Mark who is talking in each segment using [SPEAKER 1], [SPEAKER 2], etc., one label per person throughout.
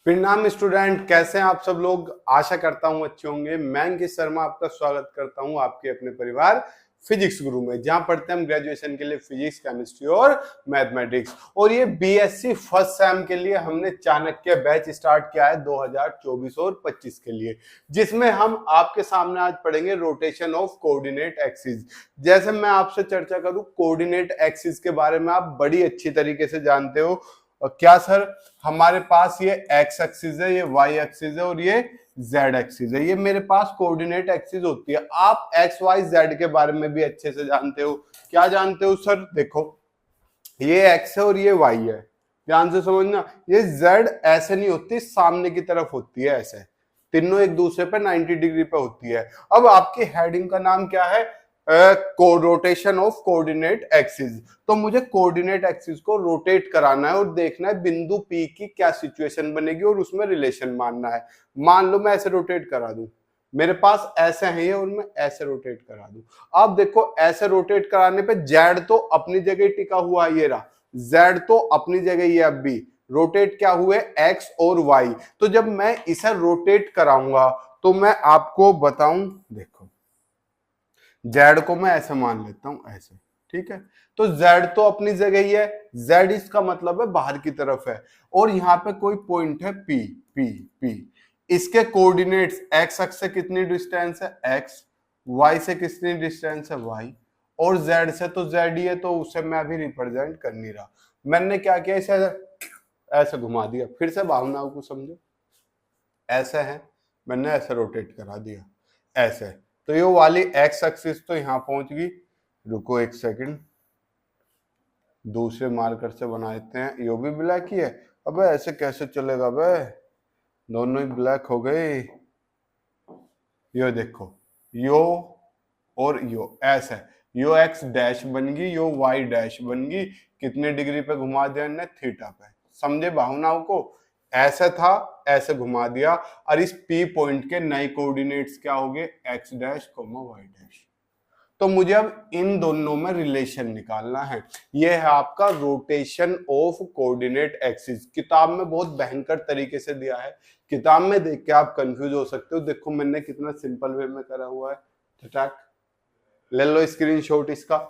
[SPEAKER 1] प्रणाम स्टूडेंट, कैसे हैं आप सब लोग। आशा करता हूं अच्छे होंगे। मैं अंकित शर्मा आपका स्वागत करता हूं आपके अपने परिवार फिजिक्स गुरु में, जहां पढ़ते हैं हम ग्रेजुएशन के लिए फिजिक्स, केमिस्ट्री और मैथमेटिक्स। और ये बीएससी फर्स्ट सेम के लिए हमने चाणक्य बैच स्टार्ट किया है 2024 और 25 के लिए, जिसमें हम आपके सामने आज पढ़ेंगे रोटेशन ऑफ कोऑर्डिनेट एक्सिस। जैसे मैं आपसे चर्चा करूं, कोऑर्डिनेट एक्सिस के बारे में आप बड़ी अच्छी तरीके से जानते हो। और क्या सर, हमारे पास ये एक्स एक्सिस है, ये वाई एक्सिस है और ये जेड एक्सिस है। ये मेरे पास कोऑर्डिनेट एक्सिस होती है। आप एक्स वाई जेड के बारे में भी अच्छे से जानते हो। क्या जानते हो सर? देखो, ये एक्स है और ये वाई है। ध्यान से समझना, ये जेड ऐसे नहीं होती, सामने की तरफ होती है ऐसे। तीनों एक दूसरे पे 90 डिग्री पे होती है। अब आपकी हेडिंग का नाम क्या है? Rotation of coordinate axis. तो मुझे कोऑर्डिनेट एक्सिस को रोटेट कराना है और देखना है बिंदु पी की क्या सिचुएशन बनेगी और उसमें रिलेशन मानना है। मान लो मैं ऐसे रोटेट करा दूं, मेरे पास ऐसे है ये और मैं ऐसे रोटेट करा दूं। अब देखो, ऐसे रोटेट कराने पे जेड तो अपनी जगह टिका हुआ है, ये रहा जेड तो अपनी जगह ही है। अब भी रोटेट क्या हुए? एक्स और वाई। तो जब मैं इसे रोटेट कराऊंगा तो मैं आपको बताऊं, देखो जेड को मैं ऐसे मान लेता हूं, ऐसे, ठीक है। तो जेड तो अपनी जगह ही है, जेड इसका मतलब है बाहर की तरफ है। और यहां पे कोई पॉइंट है पी, पी, पी। इसके कोऑर्डिनेट्स एक्स अक्ष से कितनी डिस्टेंस है? एक्स। वाई से कितनी डिस्टेंस है? वाई। और जेड से तो जेड ही है, तो उसे मैं अभी रिप्रेजेंट कर नहीं रहा। मैंने क्या किया, इसे ऐसे घुमा दिया। फिर से भावनाओं को समझो, ऐसे है, मैंने ऐसे रोटेट करा दिया, ऐसे। तो ये वाली एक्स एक्सिस तो यहां पहुंच गई। रुको एक सेकंड, दूसरे मार्कर से बना देते हैं। यो भी ब्लैक ही है। अबे ऐसे कैसे चलेगा? बे दोनों ही ब्लैक हो गए। यो देखो, यो और यो ऐसे, यो एक्स डैश बन गई, यो वाई डैश बन गई। कितने डिग्री पे घुमा दिया इन्हें? थीटा पे। समझे भावनाओं को? ऐसा था, ऐसे घुमा दिया। और इस पी पॉइंट के नए कोऑर्डिनेट्स क्या हो गए? X dash comma Y dash. तो मुझे अब इन दोनों में रिलेशन निकालना है। यह है आपका रोटेशन ऑफ कोऑर्डिनेट एक्सिस। किताब में बहुत भयंकर तरीके से दिया है। किताब में देख के आप कंफ्यूज हो सकते हो। देखो मैंने कितना सिंपल वे में करा हुआ है। ले लो स्क्रीनशॉट इसका।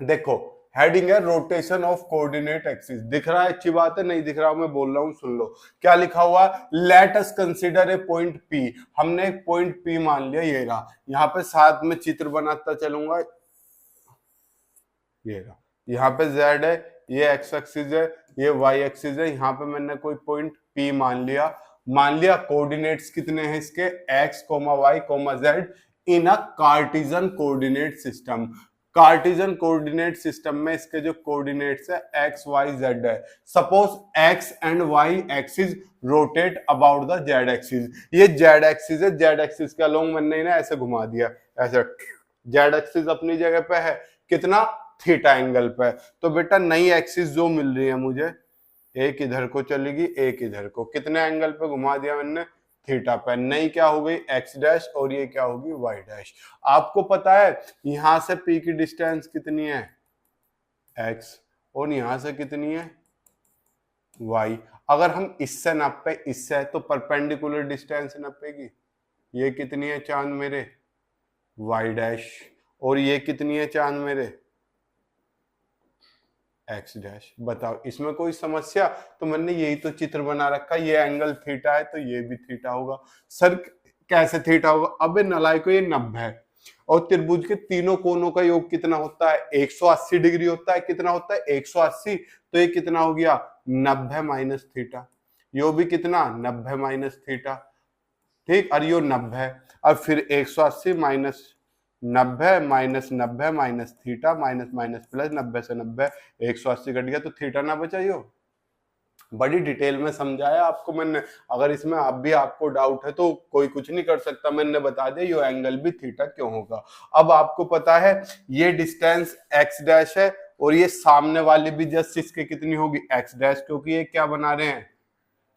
[SPEAKER 1] देखो, हेडिंग है रोटेशन ऑफ कोऑर्डिनेट एक्सिस। दिख रहा है? अच्छी बात है। नहीं दिख रहा मैं बोल रहा हूं, सुन लो। क्या लिखा हुआ? Let us consider a point P. हमने एक पॉइंट पी मान लिया, ये रहा। यहाँ पे साथ में चित्र बनाता चलूंगा, ये रहा। यहाँ पे जेड है, ये एक्स एक्सिस है, ये वाई एक्सिस है। यहाँ पे मैंने कोई पॉइंट पी मान लिया। कोऑर्डिनेट्स कितने हैं इसके? X comma y comma z in a Cartesian coordinate system. Cartesian coordinate system में इसके जो कोऑर्डिनेट्स है एक्स वाई जेड है। Suppose x and y axis rotate about the z axis. ये जेड एक्सिस है, जेड एक्सिस के along मैंने इन्हें ऐसे घुमा दिया, ऐसे। जेड एक्सिस अपनी जगह पे है, कितना? थीटा एंगल पे। तो बेटा नई एक्सिस जो मिल रही है मुझे, एक इधर को चलेगी, एक इधर को। कितने एंगल पे घुमा दिया मैंने? थीटा पे। नई क्या हो गई? एक्स डैश, और ये क्या होगी? Y dash. आपको पता है यहां से पी की डिस्टेंस कितनी है? एक्स। और यहां से कितनी है? वाई। अगर हम इससे नापे, इससे, तो परपेंडिकुलर डिस्टेंस नापेगी। ये कितनी है चांद मेरे? Y dash. और ये कितनी है चांद मेरे? X dash. बताओ इसमें कोई समस्या? तो मैंने यही तो चित्र बना रखा। ये एंगल थीटा है तो ये भी थीटा होगा। सर कैसे थीटा होगा? अबे नलायको, ये 90 है। और त्रिभुज के तीनों कोनों का योग कितना होता है? 180 डिग्री होता है। कितना होता है? 180। तो ये कितना हो गया? 90 माइनस थीटा। यो भी कितना? 90 माइनस थीटा। ठीक, और यो 90। और फिर 180 minus 90 minus 90 minus theta minus minus plus 90 से 90 180 कट गया, तो थीटा ना बचा। यो बड़ी डिटेल में समझाया आपको मैंने। अगर इसमें आप भी आपको डाउट है तो कोई कुछ नहीं कर सकता, मैंने बता दिया यो एंगल भी थीटा क्यों होगा। अब आपको पता है ये डिस्टेंस एक्स डैश है और ये सामने वाली भी जस्ट इसके कितनी होगी? एक्स डैश, क्योंकि ये क्या बना रहे हैं?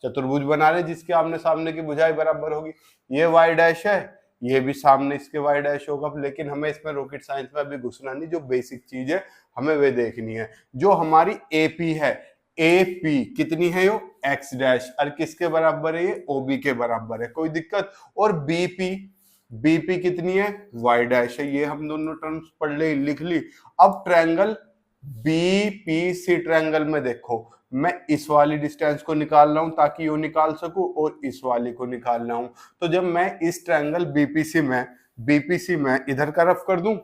[SPEAKER 1] चतुर्भुज बना रहे हैं जिसके आमने सामने की भुजाएं बराबर होगी। ये वाई डैश है, ये भी सामने इसके वाई डैश होगा। लेकिन हमें इसमें रॉकेट साइंस में अभी घुसना नहीं, जो बेसिक चीज है हमें वे देखनी है। जो हमारी एपी है, एपी कितनी है? यो एक्स डैश, और किसके बराबर है ये, ओबी के बराबर है, कोई दिक्कत। और बीपी, बीपी कितनी है, वाई डैश है। ये हम दोनों टर्म्स पढ़ ले, लिख ली। अब ट्रायंगल बीपीसी ट्रायंगल में देखो, मैं इस वाली डिस्टेंस को निकाल रहा हूं ताकि यो निकाल सकूं, और इस वाली को निकाल रहा हूं। तो जब मैं इस ट्रायंगल बीपीसी में इधर का रफ कर दूं,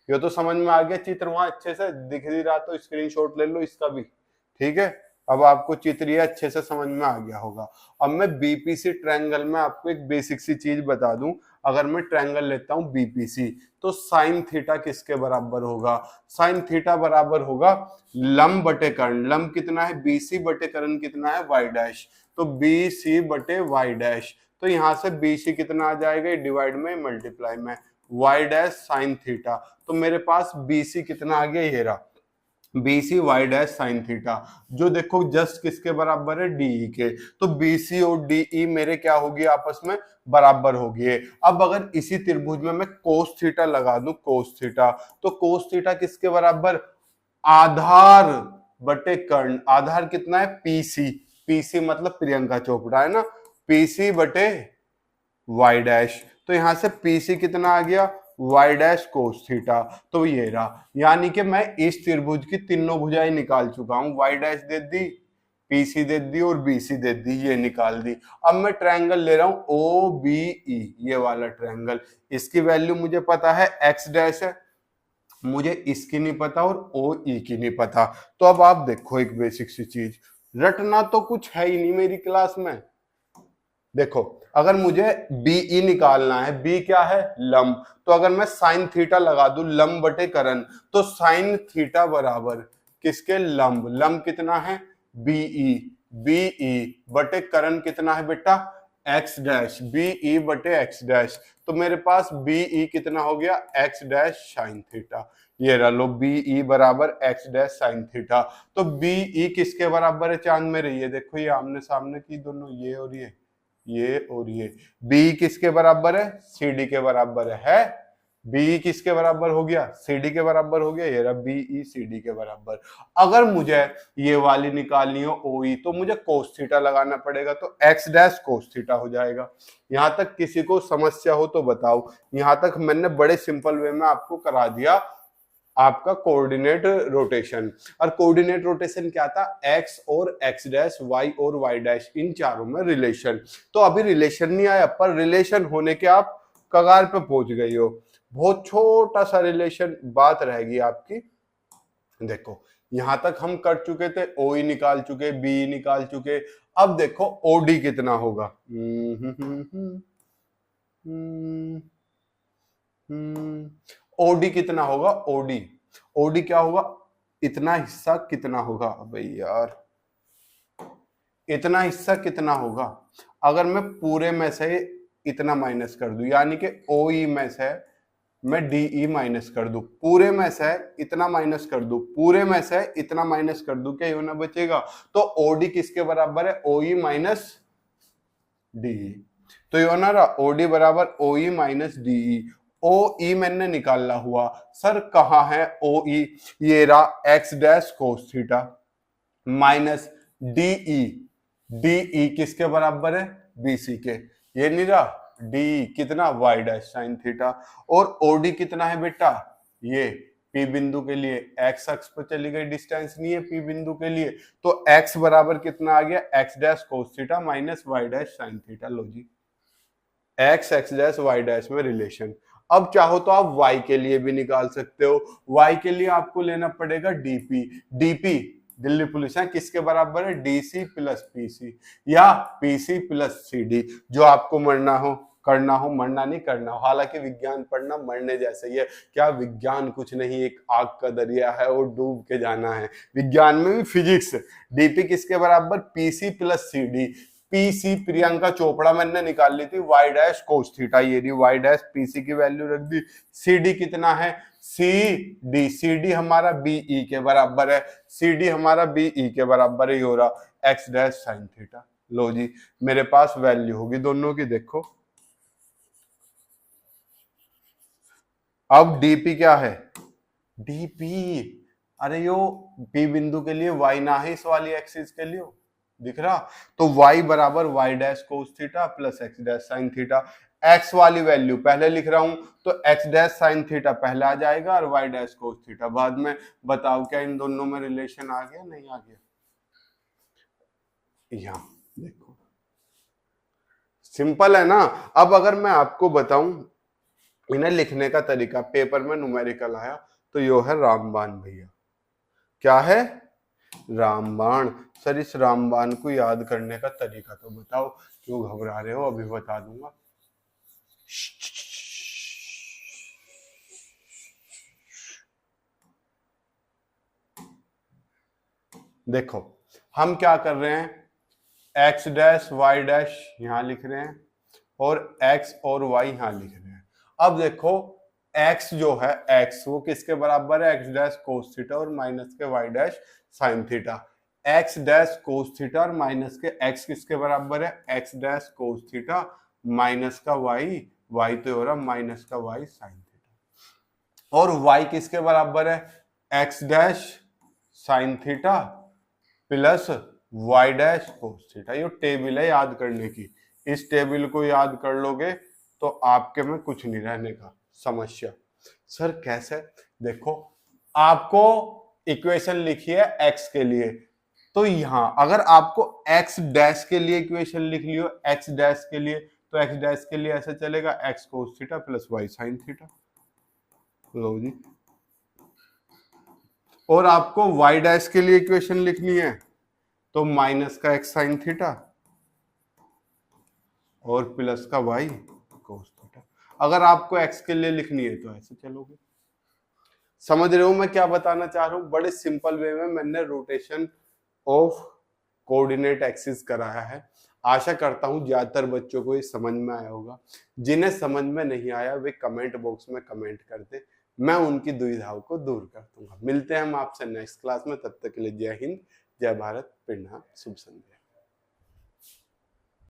[SPEAKER 1] ये तो समझ में आ गया चित्र, वहां अच्छे से दिख नहीं रहा तो स्क्रीनशॉट ले लो इसका भी, ठीक है। अब आपको चित्र ये अच्छे से समझ में आ गया होगा। अब मैं बीपीसी ट्रायंगल में आपको एक बेसिक सी चीज बता दूं, अगर मैं ट्रायंगल लेता हूं बीपीसी, तो साइन थीटा किसके बराबर होगा, साइन थीटा बराबर होगा लंब बटे कर्ण। लंब कितना है, बीसी बटे कर्ण कितना है, वाई डैश। तो बीसी बटे वाई डैश, तो यहां से बीसी कितना आ जाएगा, डिवाइड में मल्टीप्लाई में वाई डैश साइन थीटा। तो मेरे पास बीसी कितना आ गया, ये रहा BC Y dash sine theta, जो देखो जस्ट किसके बराबर है, डीई के। तो बीसी और डीई मेरे क्या होगी, आपस में बराबर होगी। अब अगर इसी त्रिभुज में मैं कोस थीटा लगा दूं, कोस थीटा, तो कोस थीटा किसके बराबर, आधार बटे कर्ण। आधार कितना है, पीसी, पीसी मतलब प्रियंका चोपड़ा है ना, पीसी बटे वाई डैश। तो यहां से पीसी कितना आ गया, वाई डैश कोस थीटा। तो ये रहा, यानी कि मैं इस त्रिभुज की तीनों भुजाएं निकाल चुका हूं, वाई डैश दे दी, पीसी दे दी और बीसी दे दी, ये निकाल दी। अब मैं ट्रायंगल ले रहा हूं ओ बी ई, ये वाला ट्रायंगल। इसकी वैल्यू मुझे पता है एक्स डैश है, मुझे इसकी नहीं पता और ओ ई की नहीं पता। तो अब आप देखो एक बेसिक सी चीज, रटना तो कुछ है ही नहीं मेरी क्लास में। देखो अगर मुझे बीई निकालना है, बी क्या है, लंब, तो अगर मैं साइन थीटा लगा दूं लंब बटे करण, तो साइन थीटा बराबर किसके, लंब। लंब कितना है, बीई, बीई बटे करण कितना है बेटा, एक्स डैश, बीई बटे एक्स डैश। तो मेरे पास बीई कितना हो गया, एक्स डैश साइन थीटा। ये रह लो बीई बराबर एक्स डैश साइन थीटा। तो बीई किसके बराबर है चांद मेरे, ये देखो ये आमने सामने की दोनों, ये और ये और ये। बी किसके बराबर है, सी डी के बराबर है। बी किसके बराबर हो गया, सी डी के बराबर हो गया, ये रहा बीई सी डी के बराबर। अगर मुझे ये वाली निकालनी हो ओ ई, तो मुझे कोस थीटा लगाना पड़ेगा, तो एक्स डैश कोस थीटा हो जाएगा। यहां तक किसी को समस्या हो तो बताओ। यहां तक मैंने बड़े सिंपल वे में आपको करा दिया आपका कोऑर्डिनेट रोटेशन। और कोऑर्डिनेट रोटेशन क्या था, एक्स और एक्स डैश, वाई और वाई डैश, इन चारों में रिलेशन। तो अभी रिलेशन नहीं आया, पर रिलेशन होने के आप कगार पे पहुंच गई हो। बहुत छोटा सा रिलेशन बात रहेगी आपकी। देखो यहां तक हम कर चुके थे, ओ ई निकाल चुके, बी निकाल चुके। अब देखो ओडी कितना होगा, ओडी कितना होगा, ओडी, ओडी क्या होगा, इतना हिस्सा कितना होगा भाई यार, इतना हिस्सा कितना होगा। अगर मैं पूरे में से इतना माइनस कर दूं, यानी कि ओ ई में से मैं डीई माइनस कर दूं, पूरे में से इतना माइनस कर दूं, पूरे में से इतना माइनस कर दूं, क्या होना बचेगा। तो ओडी किसके बराबर है, ओ ई माइनस डीई। तो ये होना रहा ओडी बराबर ओ ई माइनस डीई। ओ ई मैंने निकालना हुआ, सर कहां है ओ ई, ये रहा X dash cos theta minus DE, DE किसके बराबर है, बीसी के। ये नहीं रहा डी कितना, वाई डैश साइन थीटा। और ओडी कितना है बेटा, ये पी बिंदु के लिए एक्स अक्ष पर चली गई डिस्टेंस नहीं है पी बिंदु के लिए, तो एक्स बराबर कितना आ गया, x dash cos theta minus y dash sine theta. लो जी, x x dash y dash में रिलेशन। अब चाहो तो आप y के लिए भी निकाल सकते हो। y के लिए आपको लेना पड़ेगा dp, dp दिल्ली पुलिस है किसके बराबर है, dc प्लस pc या pc प्लस cd, जो आपको मरना हो करना हो, मरना नहीं करना हो। हालांकि विज्ञान पढ़ना मरने जैसे ही है, क्या विज्ञान कुछ नहीं, एक आग का दरिया है और डूब के जाना है। विज्ञान में भी फिजिक्स, dp किसके बराबर, pc plus cd। PC Priyanka Chopra मैंने निकाल ली थी, वाई डैश कोस थीटा, ये रही वाई डैश, पीसी की वैल्यू रख दी। सीडी कितना है, सी डी हमारा बीई के बराबर है, सी हमारा बीई के बराबर ही हो रहा एक्स डैश साइन थीटा। लो जी, मेरे पास वैल्यू होगी दोनों की। देखो अब डीपी क्या है, डीपी, अरे यो पी बिंदु के लिए वाई ना है इस वाली एक्सिस के लिए, दिख रहा? तो y बराबर y dash cos theta plus x dash sine theta. x वाली वैल्यू पहले लिख रहा हूं तो x डैश साइन थीटा पहले आ जाएगा और y डैश कोस थीटा बाद में। बताओ क्या इन दोनों में रिलेशन आ गया नहीं आ गया? यहां देखो सिंपल है ना। अब अगर मैं आपको बताऊं इन्हें लिखने का तरीका, पेपर में न्यूमेरिकल आया तो यो है रामबाण भैया। क्या है? रामबाण। सर इस रामबाण को याद करने का तरीका तो बताओ, क्यों घबरा रहे हो? अभी बता दूंगा। देखो हम क्या कर रहे हैं, एक्स डैश वाई डैश यहां लिख रहे हैं और x और y यहां लिख रहे हैं। अब देखो x जो है x वो किसके बराबर है? x डैश कोस थीटा और माइनस के y dash sine theta. x dash cos theta और माइनस के x किसके बराबर है? x dash cos theta minus का y तो हो रहा माइनस का y साइन थीटा। और y किसके बराबर है? x dash sine theta plus y dash cos theta. ये टेबल है याद करने की, इस टेबल को याद कर लोगे तो आपके में कुछ नहीं रहने का समस्या। सर कैसे? देखो आपको इक्वेशन लिखी है x के लिए, तो यहां अगर आपको x डैश के लिए इक्वेशन लिख लियो x डैश के लिए, तो x डैश के लिए ऐसे चलेगा x cos theta plus y sine theta. लो जी। और आपको y डैश के लिए इक्वेशन लिखनी है तो माइनस का x साइन थीटा और प्लस का y कोस थीटा। अगर आपको x के लिए लिखनी है तो ऐसे चलोगे। समझ रहे हो मैं क्या बताना चाह रहा हूं? बड़े सिंपल वे में मैंने रोटेशन ऑफ कोऑर्डिनेट एक्सिस कराया है। आशा करता हूं ज्यादातर बच्चों को ये समझ में आया होगा। जिन्हें समझ में नहीं आया वे कमेंट बॉक्स में कमेंट कर दे, मैं उनकी दुविधाओं को दूर कर दूंगा। मिलते हैं हम आपसे नेक्स्ट क्लास में, तब तक के लिए जय हिंद, जय भारत, प्रणाम, शुभ संध्या।